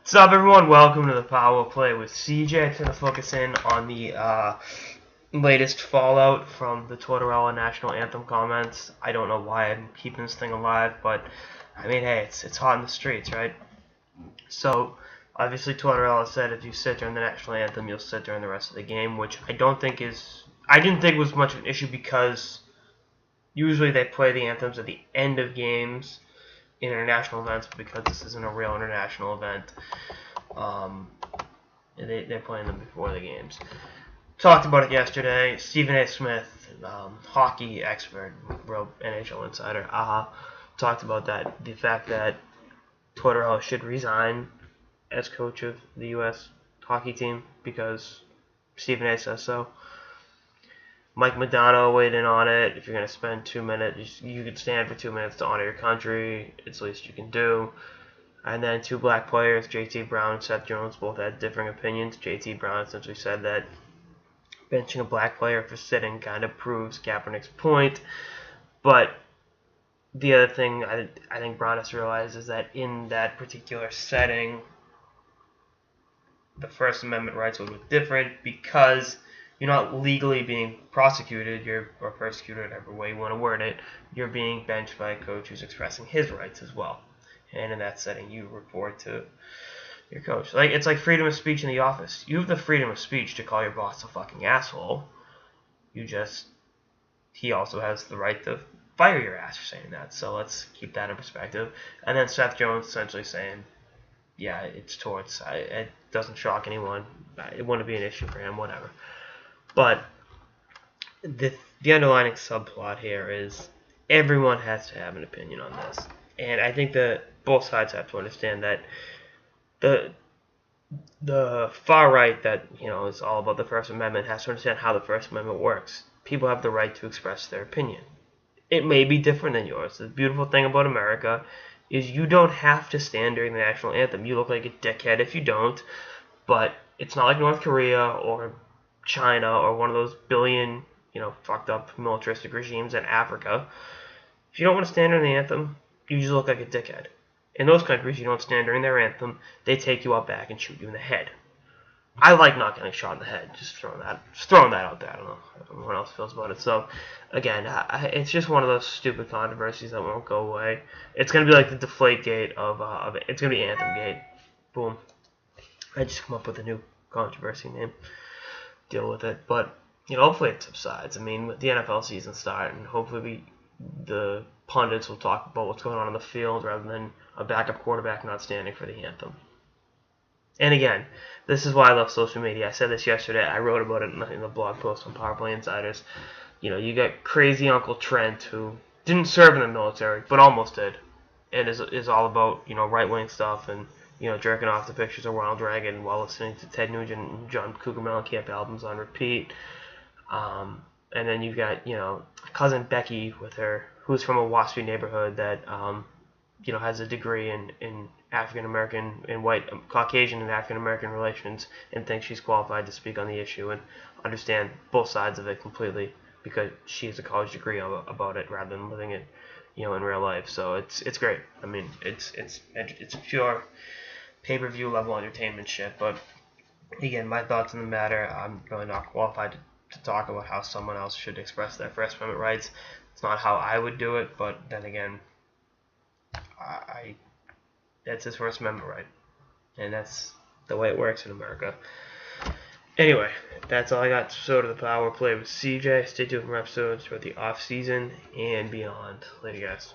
What's up, everyone? Welcome to the Power Play with CJ. It's going to focus in on the latest fallout from the Tortorella national anthem comments. I don't know why I'm keeping this thing alive, but I mean, hey, it's hot in the streets, right? So, obviously, Tortorella said if you sit during the national anthem, you'll sit during the rest of the game, which I didn't think was much of an issue because usually they play the anthems at the end of games in international events, but because this isn't a real international event, they're playing them before the games. Talked about it yesterday. Stephen A. Smith, hockey expert, real NHL insider, talked about that. The fact that Tortorella should resign as coach of the U.S. hockey team because Stephen A. says so. Mike Madonna weighed in on it. If you're going to spend 2 minutes, you could stand for 2 minutes to honor your country. It's the least you can do. And then two black players, J.T. Brown and Seth Jones, both had differing opinions. J.T. Brown essentially said that benching a black player for sitting kind of proves Kaepernick's point. But the other thing I think Brown has realized is that in that particular setting, the First Amendment rights would look different because you're not legally being prosecuted, or persecuted, whatever way you want to word it. You're being benched by a coach who's expressing his rights as well. And in that setting, you report to your coach. It's like freedom of speech in the office. You have the freedom of speech to call your boss a fucking asshole. He also has the right to fire your ass for saying that. So let's keep that in perspective. And then Seth Jones essentially saying, yeah, it's torts. It doesn't shock anyone. It wouldn't be an issue for him, whatever. But the underlying subplot here is everyone has to have an opinion on this. And I think that both sides have to understand that the far right that, is all about the First Amendment has to understand how the First Amendment works. People have the right to express their opinion. It may be different than yours. The beautiful thing about America is you don't have to stand during the national anthem. You look like a dickhead if you don't, but it's not like North Korea or China or one of those billion, fucked up militaristic regimes in Africa. If you don't want to stand during the anthem, you just look like a dickhead. In those countries, you don't stand during their anthem, they take you out back and shoot you in the head. I like not getting shot in the head. Just throwing that out there. I don't know how everyone else feels about it. So, again, it's just one of those stupid controversies that won't go away. It's going to be like the Deflategate of it. It's going to be Anthemgate. Boom. I just come up with a new controversy name. Deal with it. But, hopefully it subsides. I mean, with the NFL season starting, hopefully the pundits will talk about what's going on the field rather than a backup quarterback not standing for the anthem. And again, this is why I love social media. I said this yesterday. I wrote about it in the blog post on Powerplay Insiders. You got crazy Uncle Trent who didn't serve in the military, but almost did, and is all about right-wing stuff and jerking off the pictures of Ronald Reagan while listening to Ted Nugent and John Cougar Mellencamp albums on repeat. And then you've got cousin Becky with her, who's from a waspy neighborhood that has a degree in African American and white Caucasian and African American relations and thinks she's qualified to speak on the issue and understand both sides of it completely because she has a college degree about it rather than living it in real life. So it's great. I mean, it's pure pay-per-view level entertainment shit. But again, my thoughts on the matter, I'm really not qualified to talk about how someone else should express their First Amendment rights. It's not how I would do it, but then again, that's his First Amendment right, and that's the way it works in America. Anyway, that's all I got. So to the Power Play with CJ. Stay tuned for episodes for the off season and beyond. Later, guys.